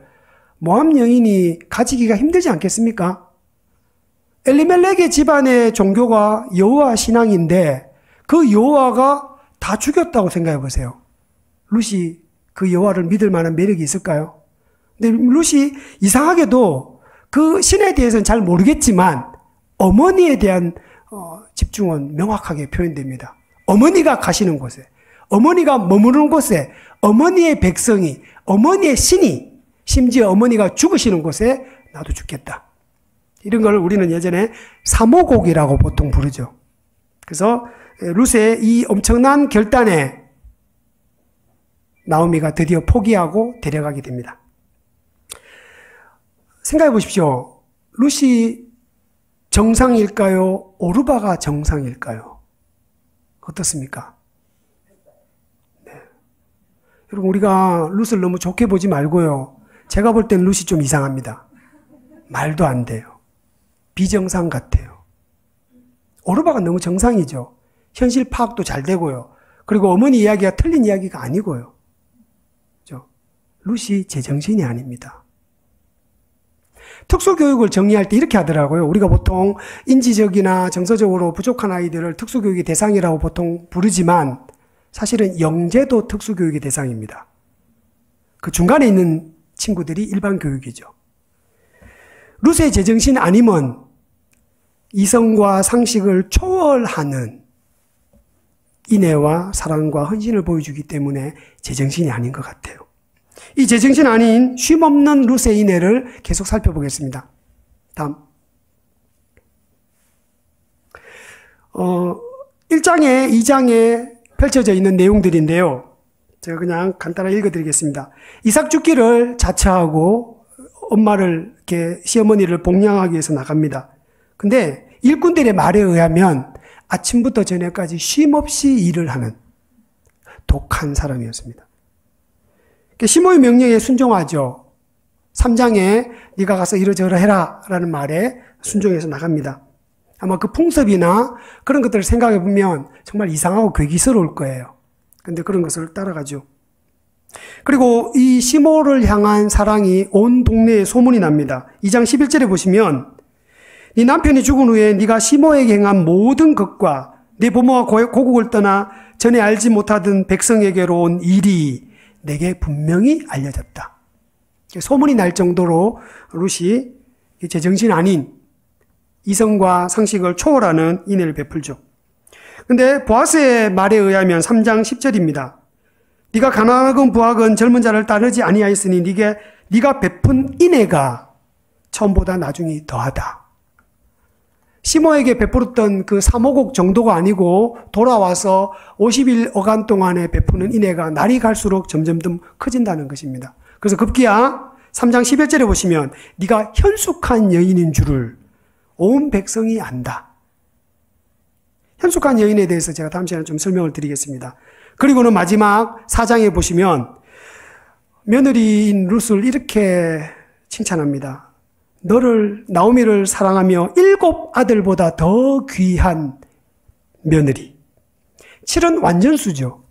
모함 여인이 가지기가 힘들지 않겠습니까? 엘리멜렉의 집안의 종교가 여호와 신앙인데 그 여호와가 다 죽였다고 생각해 보세요. 룻이 그 여호와를 믿을 만한 매력이 있을까요? 근데 룻이 이상하게도 그 신에 대해서는 잘 모르겠지만 어머니에 대한 집중은 명확하게 표현됩니다. 어머니가 가시는 곳에, 어머니가 머무르는 곳에, 어머니의 백성이, 어머니의 신이, 심지어 어머니가 죽으시는 곳에 나도 죽겠다. 이런 걸 우리는 예전에 사모곡이라고 보통 부르죠. 그래서 룻의 이 엄청난 결단에 나오미가 드디어 포기하고 데려가게 됩니다. 생각해 보십시오. 룻이 정상일까요? 오르바가 정상일까요? 어떻습니까? 네. 여러분, 우리가 룻을 너무 좋게 보지 말고요. 제가 볼 땐 룻이 좀 이상합니다. 말도 안 돼요. 비정상 같아요. 오르바가 너무 정상이죠. 현실 파악도 잘 되고요. 그리고 어머니 이야기가 틀린 이야기가 아니고요. 그죠? 룻이 제정신이 아닙니다. 특수교육을 정리할 때 이렇게 하더라고요. 우리가 보통 인지적이나 정서적으로 부족한 아이들을 특수교육의 대상이라고 보통 부르지만 사실은 영재도 특수교육의 대상입니다. 그 중간에 있는 친구들이 일반 교육이죠. 룻의 제정신 아님은 이성과 상식을 초월하는 인애와 사랑과 헌신을 보여주기 때문에 제정신이 아닌 것 같아요. 이 제정신 아닌 쉼없는 룻의 인애를 계속 살펴보겠습니다. 다음. 1장에 2장에 펼쳐져 있는 내용들인데요. 제가 그냥 간단하게 읽어드리겠습니다. 이삭 죽기를 자처하고 엄마를 이렇게 시어머니를 복양하기 위해서 나갑니다. 근데 일꾼들의 말에 의하면 아침부터 저녁까지 쉼없이 일을 하는 독한 사람이었습니다. 시모의 명령에 순종하죠. 3장에 네가 가서 이러저러 해라 라는 말에 순종해서 나갑니다. 아마 그 풍습이나 그런 것들을 생각해 보면 정말 이상하고 괴기스러울 거예요. 근데 그런 것을 따라가죠. 그리고 이 시모를 향한 사랑이 온 동네에 소문이 납니다. 2장 11절에 보시면 네 남편이 죽은 후에 네가 시모에게 행한 모든 것과 네 부모와 고국을 떠나 전에 알지 못하던 백성에게로 온 일이 내게 분명히 알려졌다. 소문이 날 정도로 룻이 제정신 아닌 이성과 상식을 초월하는 인애를 베풀죠. 근데 보아스의 말에 의하면 3장 10절입니다. 네가 가난하건 부하건 젊은 자를 따르지 아니하였으니 네가 베푼 인애가 처음보다 나중이 더하다. 시모에게 베풀었던 그 3억억 정도가 아니고 돌아와서 50일 동안에 베푸는 인애가 날이 갈수록 점점 더 커진다는 것입니다. 그래서 급기야 3장 11절에 보시면 네가 현숙한 여인인 줄을 온 백성이 안다. 현숙한 여인에 대해서 제가 다음 시간에 좀 설명을 드리겠습니다. 그리고는 마지막 4장에 보시면 며느리인 룻을 이렇게 칭찬합니다. 너를 나오미를 사랑하며 7 아들보다 더 귀한 며느리. 7은 완전수죠.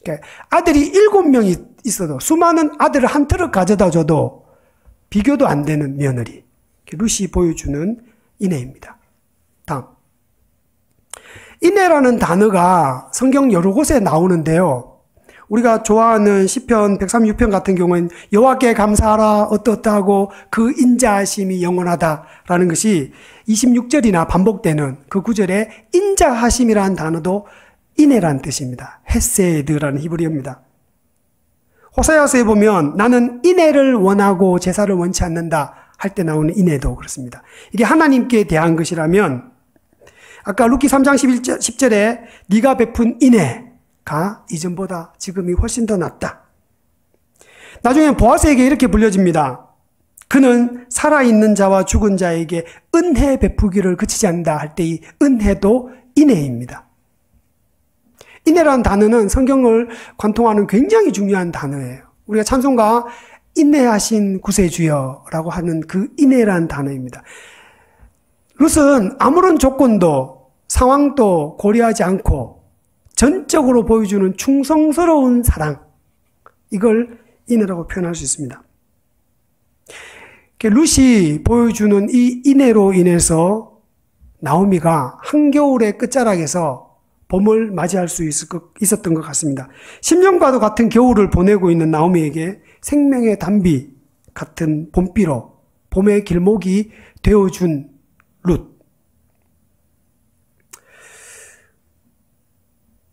그러니까 아들이 7명이 있어도 수많은 아들을 한 트럭 가져다 줘도 비교도 안 되는 며느리. 룻이 보여주는 인애입니다. 다음. 인애라는 단어가 성경 여러 곳에 나오는데요. 우리가 좋아하는 시편 136편 같은 경우는 여호와께 감사하라 어떻다고 그 인자하심이 영원하다라는 것이 26절이나 반복되는 그 구절에 인자하심이라는 단어도 인애라는 뜻입니다. 헤세드라는 히브리어입니다. 호세아서에 보면 나는 인애를 원하고 제사를 원치 않는다 할 때 나오는 인애도 그렇습니다. 이게 하나님께 대한 것이라면 아까 루키 3장 10절에 네가 베푼 인애가 이전보다 지금이 훨씬 더 낫다. 나중에 보아스에게 이렇게 불려집니다. 그는 살아있는 자와 죽은 자에게 은혜 베푸기를 그치지 않는다 할 때 이 은혜도 인애입니다. 인애라는 단어는 성경을 관통하는 굉장히 중요한 단어예요. 우리가 찬송가 인내하신 구세주여라고 하는 그 인애라는 단어입니다. 룻은 아무런 조건도 상황도 고려하지 않고 전적으로 보여주는 충성스러운 사랑, 이걸 인애라고 표현할 수 있습니다. 룻이 보여주는 이 인애로 인해서 나오미가 한겨울의 끝자락에서 봄을 맞이할 수 있었던 것 같습니다. 10년과도 같은 겨울을 보내고 있는 나오미에게 생명의 단비 같은 봄비로 봄의 길목이 되어준 룻.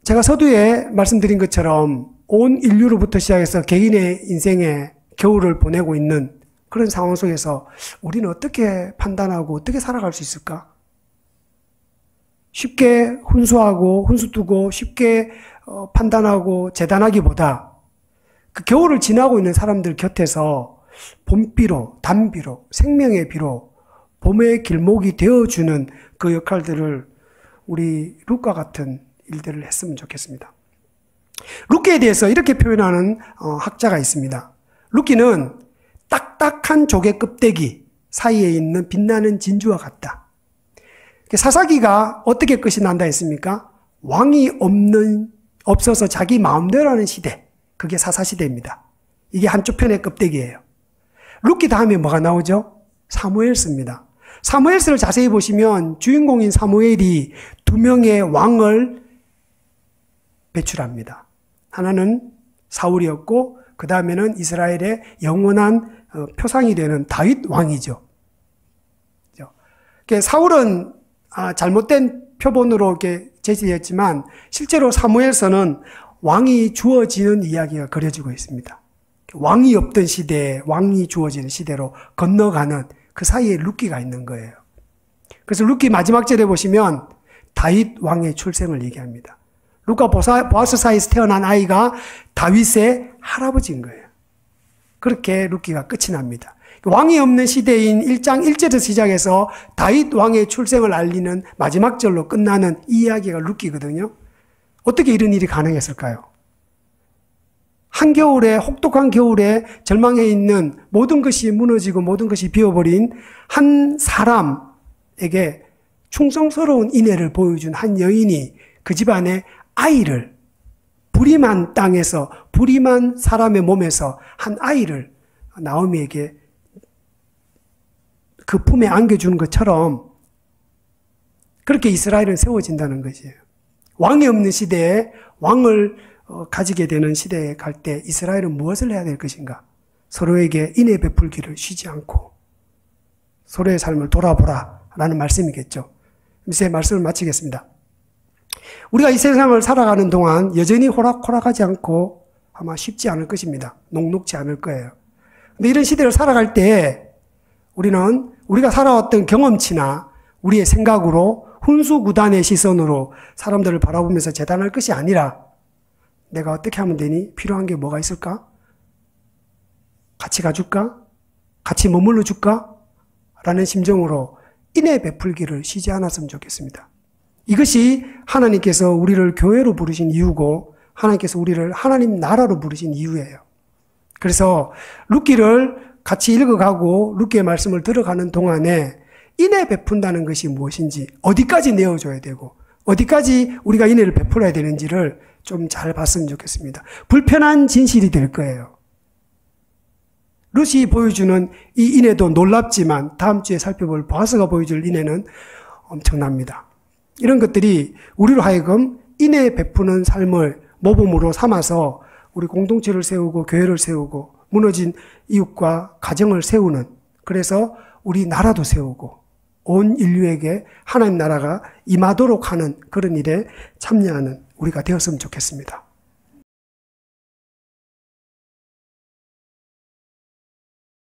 제가 서두에 말씀드린 것처럼 온 인류로부터 시작해서 개인의 인생에 겨울을 보내고 있는 그런 상황 속에서 우리는 어떻게 판단하고 어떻게 살아갈 수 있을까? 쉽게 훈수하고 훈수두고 쉽게 판단하고 재단하기보다 그 겨울을 지나고 있는 사람들 곁에서 봄비로, 단비로, 생명의 비로 봄의 길목이 되어주는 그 역할들을 우리 룻과 같은 일들을 했으면 좋겠습니다. 룻기에 대해서 이렇게 표현하는 학자가 있습니다. 룻기는 딱딱한 조개 껍데기 사이에 있는 빛나는 진주와 같다. 사사기가 어떻게 끝이 난다 했습니까? 왕이 없어서 자기 마음대로 하는 시대. 그게 사사시대입니다. 이게 한쪽 편의 껍데기예요. 룻기 다음에 뭐가 나오죠? 사무엘서입니다. 사무엘서를 자세히 보시면 주인공인 사무엘이 2명의 왕을 배출합니다. 하나는 사울이었고 그 다음에는 이스라엘의 영원한 표상이 되는 다윗 왕이죠. 사울은 잘못된 표본으로 이렇게 제시되었지만 실제로 사무엘서는 왕이 주어지는 이야기가 그려지고 있습니다. 왕이 없던 시대에 왕이 주어지는 시대로 건너가는 그 사이에 룻기가 있는 거예요. 그래서 룻기 마지막 절에 보시면 다윗 왕의 출생을 얘기합니다. 룻과 보아스 사이에서 태어난 아이가 다윗의 할아버지인 거예요. 그렇게 룻기가 끝이 납니다. 왕이 없는 시대인 1장 1절에서 시작해서 다윗 왕의 출생을 알리는 마지막 절로 끝나는 이 이야기가 룻기거든요. 어떻게 이런 일이 가능했을까요? 한겨울에, 혹독한 겨울에 절망해 있는 모든 것이 무너지고 모든 것이 비어버린 한 사람에게 충성스러운 인애를 보여준 한 여인이 그 집안의 아이를, 불임한 땅에서, 불임한 사람의 몸에서 한 아이를 나오미에게 그 품에 안겨주는 것처럼 그렇게 이스라엘은 세워진다는 것이에요. 왕이 없는 시대에 왕을 가지게 되는 시대에 갈 때 이스라엘은 무엇을 해야 될 것인가? 서로에게 인애 베풀기를 쉬지 않고 서로의 삶을 돌아보라 라는 말씀이겠죠. 이제 말씀을 마치겠습니다. 우리가 이 세상을 살아가는 동안 여전히 호락호락하지 않고 아마 쉽지 않을 것입니다. 녹록지 않을 거예요. 근데 이런 시대를 살아갈 때 우리는 우리가 살아왔던 경험치나 우리의 생각으로 훈수구단의 시선으로 사람들을 바라보면서 재단할 것이 아니라 내가 어떻게 하면 되니? 필요한 게 뭐가 있을까? 같이 가줄까? 같이 머물러 줄까? 라는 심정으로 인애 베풀기를 쉬지 않았으면 좋겠습니다. 이것이 하나님께서 우리를 교회로 부르신 이유고 하나님께서 우리를 하나님 나라로 부르신 이유예요. 그래서 룻기를 같이 읽어가고 룻기의 말씀을 들어가는 동안에 인애 베푼다는 것이 무엇인지, 어디까지 내어줘야 되고 어디까지 우리가 인애를 베풀어야 되는지를 좀 잘 봤으면 좋겠습니다. 불편한 진실이 될 거예요. 룻이 보여주는 이 인애도 놀랍지만 다음 주에 살펴볼 보아스가 보여줄 인애는 엄청납니다. 이런 것들이 우리로 하여금 인애 베푸는 삶을 모범으로 삼아서 우리 공동체를 세우고 교회를 세우고 무너진 이웃과 가정을 세우는, 그래서 우리 나라도 세우고 온 인류에게 하나님 나라가 임하도록 하는 그런 일에 참여하는 우리가 되었으면 좋겠습니다.